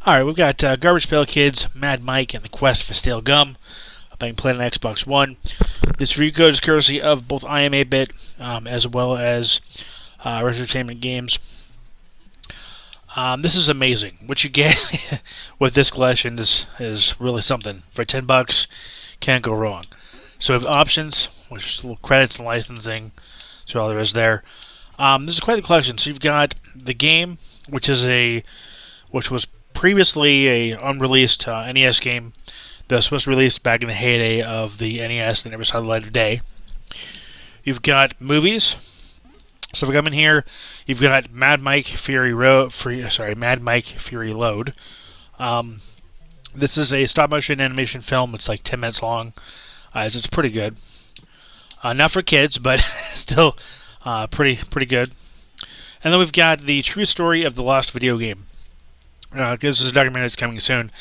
Alright, we've got Garbage Pail Kids, Mad Mike, and the Quest for Stale Gum being played on Xbox One. This review code is courtesy of both IM8-bit as well as Entertainment Games. This is amazing. What you get with this collection is really something. For $10, can't go wrong. So we have options, which is little credits and licensing. That's all there is there. This is quite the collection. So you've got the game, which was previously a unreleased NES game that was supposed to be released back in the heyday of the NES that never saw the light of day. You've got movies. So if we come in here, you've got Mad Mike Fury Load. This is a stop motion animation film. It's like 10 minutes long. It's pretty good. Not for kids, but still pretty good. And then we've got the true story of the lost video game. This is a documentary that's coming soon.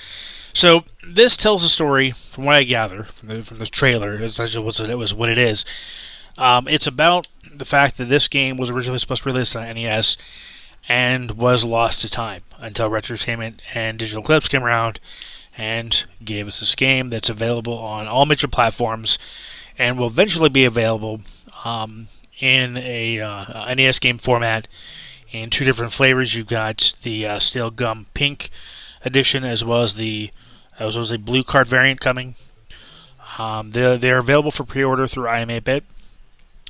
So this tells a story, from what I gather from this trailer, essentially what it is. It's about the fact that this game was originally supposed to be released on NES and was lost to time until Retro Entertainment and Digital Clips came around and gave us this game that's available on all major platforms and will eventually be available in a NES game format in two different flavors. You've got the Stale Gum Pink edition as well as a blue card variant coming. They're available for pre-order through IM8-bit.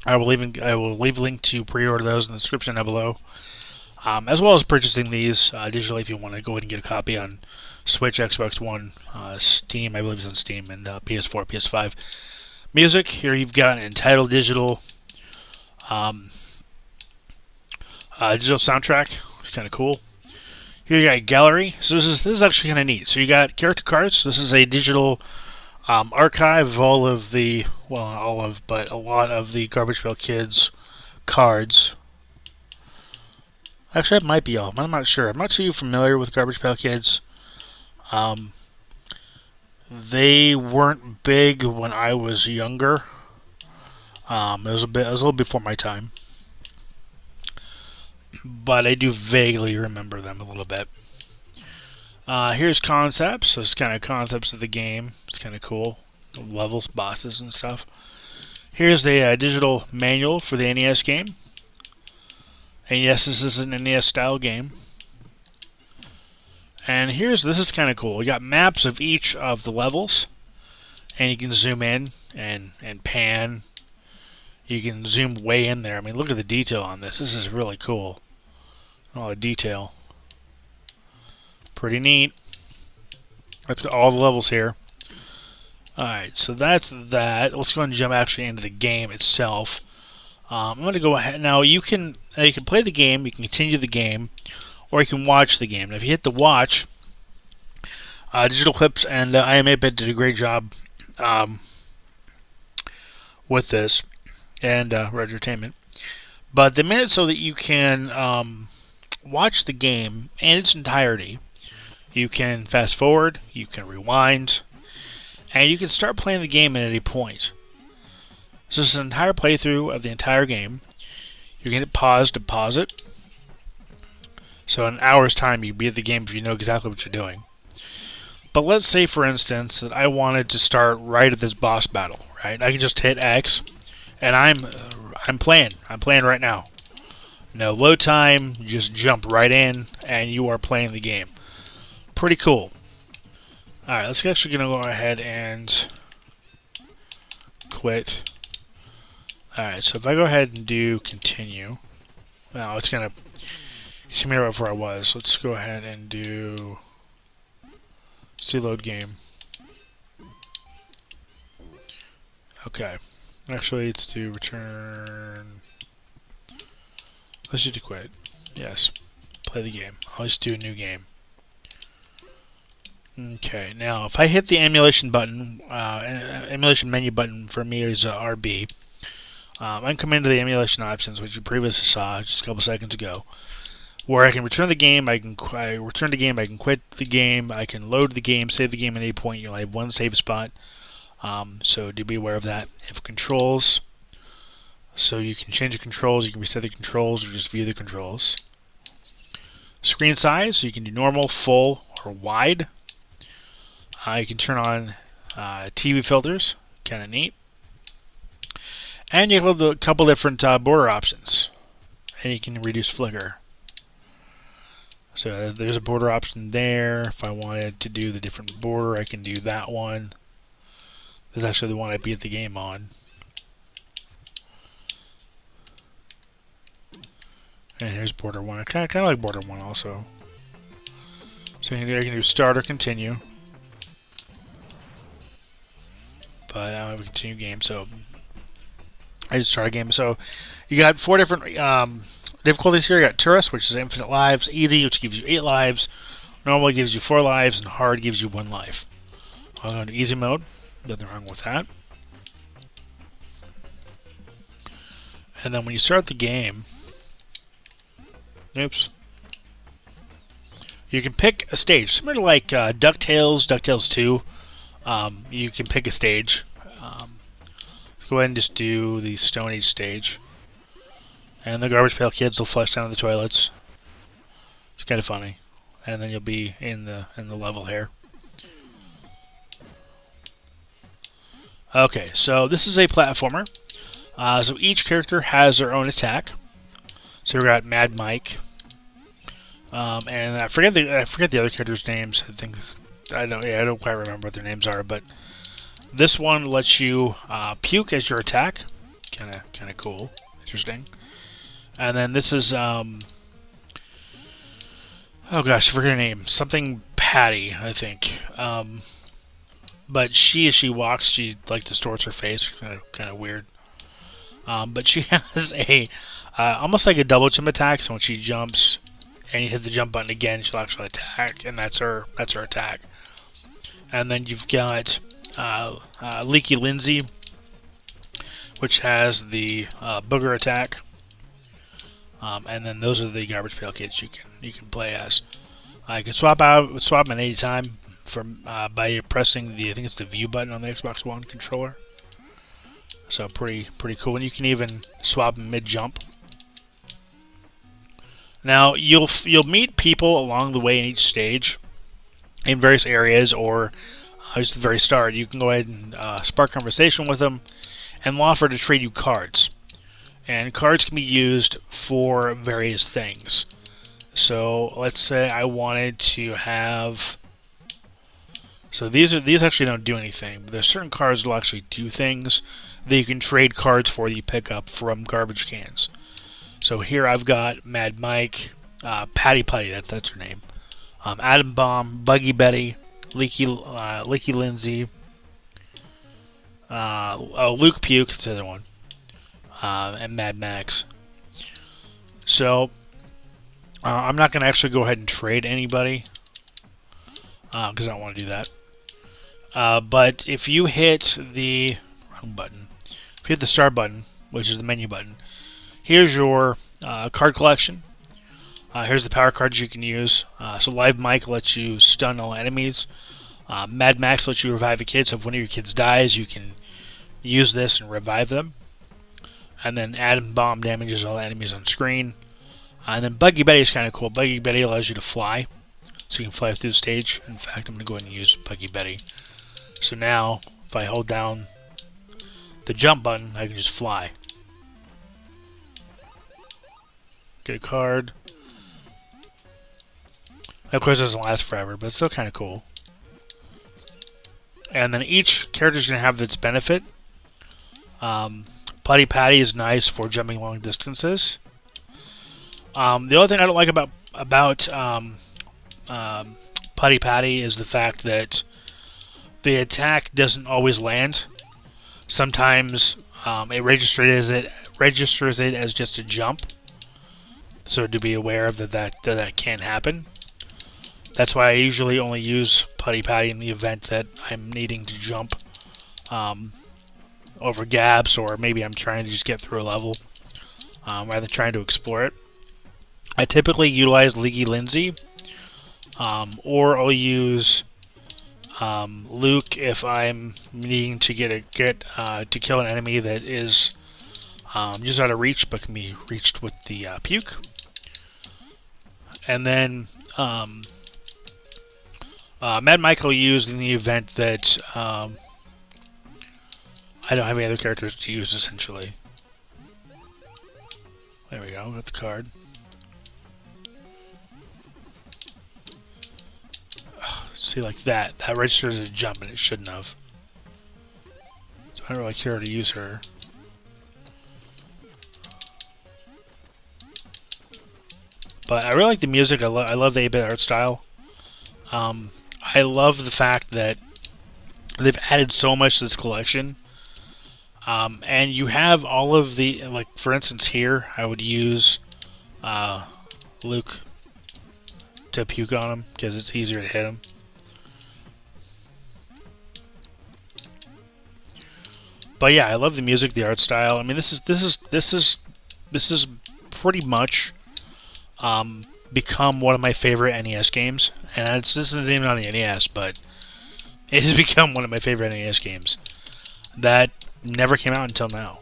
I will leave a link to pre-order those in the description down below, as well as purchasing these digitally if you want to go ahead and get a copy on Switch, Xbox One, Steam. I believe it's on Steam, and PS4, PS5. Music here you've got an Untitled digital soundtrack, which is kind of cool. Here you got a gallery. So this is actually kind of neat. So you got character cards. This is a digital archive of all of the, well, not all of, but a lot of the Garbage Pail Kids cards. Actually, that might be all. I'm not sure. I'm not too familiar with Garbage Pail Kids. They weren't big when I was younger. It was a little before my time, but I do vaguely remember them a little bit. Here's concepts. So it's kind of concepts of the game. It's kind of cool. Levels, bosses, and stuff. Here's the digital manual for the NES game. And yes, this is an NES style game. And this is kind of cool. We got maps of each of the levels, and you can zoom in and pan. You can zoom way in there. I mean, look at the detail on this. This is really cool. Oh, the detail. Pretty neat. That's got all the levels here. Alright, so that's that. Let's go ahead and jump actually into the game itself. I'm going to go ahead. Now, you can play the game, you can continue the game, or you can watch the game. Now, if you hit the watch, Digital Clips and IM8-bit did a great job with this, and Retro Entertainment. But they made it so that you can watch the game in its entirety. You can fast forward, you can rewind, and you can start playing the game at any point. So this is an entire playthrough of the entire game. You can hit pause to pause it. So in an hour's time, you can beat the game if you know exactly what you're doing. But let's say, for instance, that I wanted to start right at this boss battle. Right? I can just hit X, and I'm playing. I'm playing right now. No load time. You just jump right in, and you are playing the game. Pretty cool. Alright, let's actually going to go ahead and quit. Alright, so if I go ahead and do continue, now it's going to see me right where I was. Let's go ahead and do, let's do load game. Okay. Actually, let's do return. Let's do quit. Yes. Play the game. Let's do a new game. Okay, now if I hit the emulation button, emulation menu button for me is RB. I can come into the emulation options, which you previously saw just a couple seconds ago, where I can return the game. I can return the game. I can quit the game. I can load the game, save the game at any point. You'll have one save spot, so do be aware of that. If controls, so you can change the controls. You can reset the controls or just view the controls. Screen size, so you can do normal, full, or wide. You can turn on TV filters, kind of neat. And you have a couple different border options. And you can reduce flicker. So there's a border option there. If I wanted to do the different border, I can do that one. This is actually the one I beat the game on. And here's border 1. I kind of like border 1 also. So I can do start or continue. But I don't have a continue game, so I just start a game. So you got 4 different difficulties here. You got Tourist, which is infinite lives. Easy, which gives you 8 lives. Normal gives you 4 lives. And Hard gives you 1 life. I'll go into easy mode. Nothing wrong with that. And then when you start the game, oops, you can pick a stage. Similar to like DuckTales 2. You can pick a stage. Go ahead and just do the Stone Age stage. And the Garbage Pail Kids will flush down the toilets. It's kind of funny. And then you'll be in the level here. Okay, so this is a platformer. So each character has their own attack. So we got Mad Mike. And I forget the other characters' names. I don't quite remember what their names are, but this one lets you puke as your attack. Kind of cool, interesting. And then this is oh gosh, I forget her name. Something Patty, I think. But as she walks, she like distorts her face. Kind of weird. But she has a almost like a double jump attack. So when she jumps and you hit the jump button again, she'll actually attack, and that's her attack. And then you've got Leaky Lindsay, which has the booger attack. And then those are the Garbage Pail Kids you can play as. You can swap them at any time by pressing I think it's the view button on the Xbox One controller. So pretty cool, and you can even swap mid jump. Now you'll meet people along the way in each stage, in various areas, or just at the very start. You can go ahead and spark conversation with them, and they'll offer to trade you cards. And cards can be used for various things. So let's say I wanted to have. So these actually don't do anything, but there's certain cards that will actually do things that you can trade cards for that you pick up from garbage cans. So here I've got Mad Mike, Patty Putty, that's her name, Atom Bomb, Buggy Betty, Leaky Lindsay, Luke Puke, that's the other one, and Mad Max. So I'm not going to actually go ahead and trade anybody because I don't want to do that. But if you hit the wrong button, if you hit the start button, which is the menu button, here's your card collection. Here's the power cards you can use. So Live Mike lets you stun all enemies. Mad Max lets you revive a kid, so if one of your kids dies, you can use this and revive them. And then Atom Bomb damages all enemies on screen. And then Buggy Betty is kind of cool. Buggy Betty allows you to fly, so you can fly through the stage. In fact, I'm going to go ahead and use Buggy Betty. So now, if I hold down the jump button, I can just fly. Get a card. Of course, it doesn't last forever, but it's still kind of cool. And then each character is going to have its benefit. Putty Patty is nice for jumping long distances. The only thing I don't like about Putty Patty is the fact that the attack doesn't always land. Sometimes it registers it as just a jump. So to be aware of that can happen. That's why I usually only use Putty Patty in the event that I'm needing to jump over gaps, or maybe I'm trying to just get through a level rather than trying to explore it. I typically utilize Leaky Lindsay, or I'll use Luke if I'm needing to to kill an enemy that is just out of reach, but can be reached with the puke. And then Mad Michael used in the event that I don't have any other characters to use, essentially. There we go, got the card. See, like that. That registers as a jump, and it shouldn't have. So I don't really care to use her. But I really like the music. I love the 8-bit art style. I love the fact that they've added so much to this collection. And you have all of the, like, for instance here, I would use Luke to puke on him, because it's easier to hit him. But yeah, I love the music, the art style. I mean, this is pretty much become one of my favorite NES games, and this isn't even on the NES, but it has become one of my favorite NES games that never came out until now,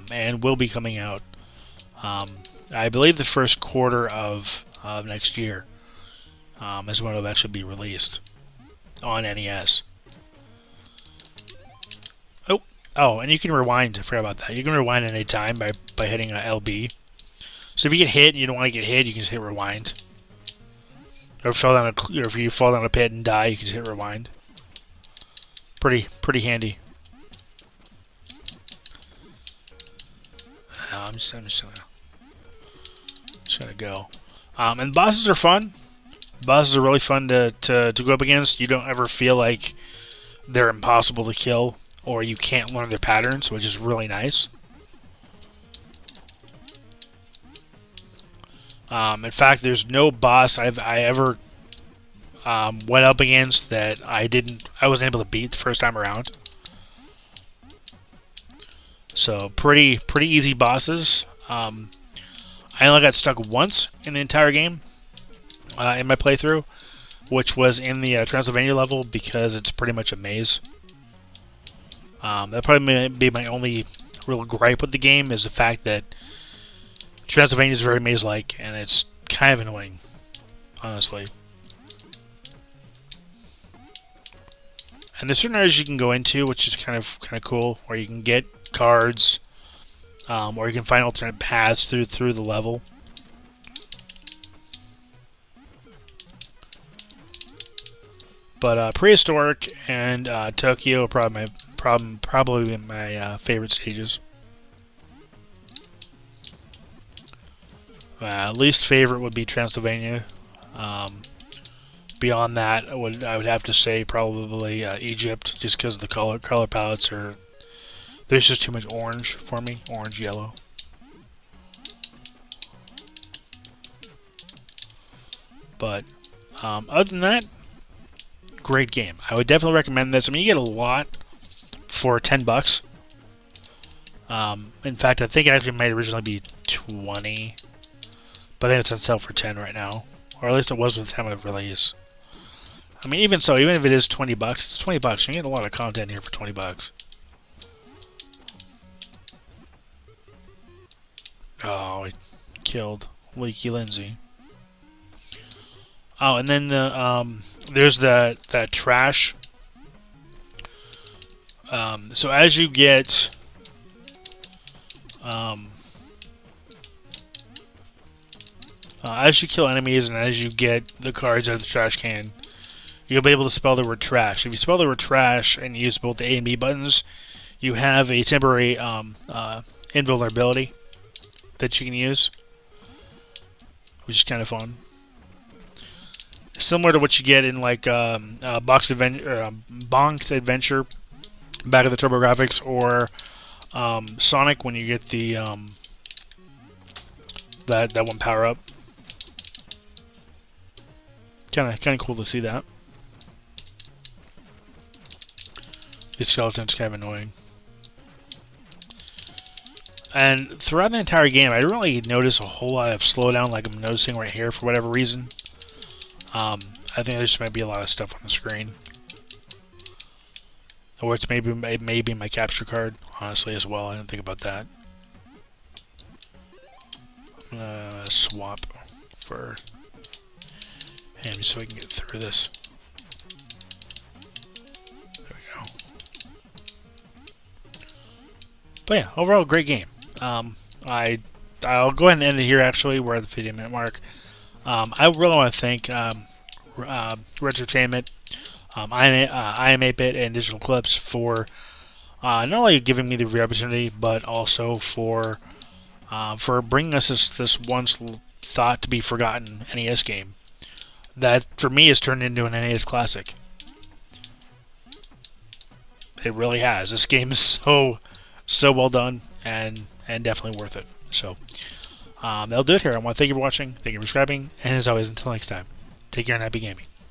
and will be coming out. I believe the first quarter of next year is when it'll actually be released on NES. Oh, and you can rewind. I forgot about that. You can rewind at any time by hitting LB. So if you get hit and you don't want to get hit, you can just hit rewind. Or if you fall down a pit and die, you can just hit rewind. Pretty handy. I'm just gonna go. And bosses are fun. Bosses are really fun to go up against. You don't ever feel like they're impossible to kill, or you can't learn their patterns, which is really nice. In fact, there's no boss I ever went up against that I wasn't able to beat the first time around. So pretty easy bosses. I only got stuck once in the entire game in my playthrough, which was in the Transylvania level, because it's pretty much a maze. That probably may be my only real gripe with the game, is the fact that Transylvania is very maze-like, and it's kind of annoying, honestly. And there's certain areas you can go into, which is kind of cool, where you can get cards, or you can find alternate paths through the level. But Prehistoric and Tokyo are probably my favorite stages. Least favorite would be Transylvania. Beyond that, I would have to say probably Egypt, just because the color palettes are. There's just too much orange for me, orange, yellow. But other than that, great game. I would definitely recommend this. I mean, you get a lot for $10. In fact, I think it actually might originally be 20, but I think it's on sale for 10 right now, or at least it was with the time of release. I mean, even so, even if it is $20, it's $20. You get a lot of content here for $20. Oh, I killed Leaky Lindsay. Oh, and then there's that trash. So as you get as you kill enemies and as you get the cards out of the trash can, you'll be able to spell the word trash. If you spell the word trash and use both the A and B buttons, you have a temporary invulnerability that you can use, which is kind of fun. Similar to what you get in like Bonk's Adventure, Back of the TurboGrafx, or Sonic when you get the that one power up. Kind of cool to see that. These skeletons kind of annoying. And throughout the entire game, I didn't really notice a whole lot of slowdown like I'm noticing right here for whatever reason. I think there just might be a lot of stuff on the screen. Or it may be my capture card, honestly, as well. I didn't think about that. I'm gonna swap for him so we can get through this. But yeah, overall, great game. I'll go ahead and end it here. Actually, we're at the 50-minute mark. I really want to thank Retrotainment, IM8bit, and Digital Clips for not only giving me the opportunity, but also for bringing us this once thought to be forgotten NES game that for me has turned into an NES classic. It really has. This game is so well done and definitely worth it. So that'll do it here. I want to thank you for watching, thank you for subscribing, and as always, until next time, take care and happy gaming.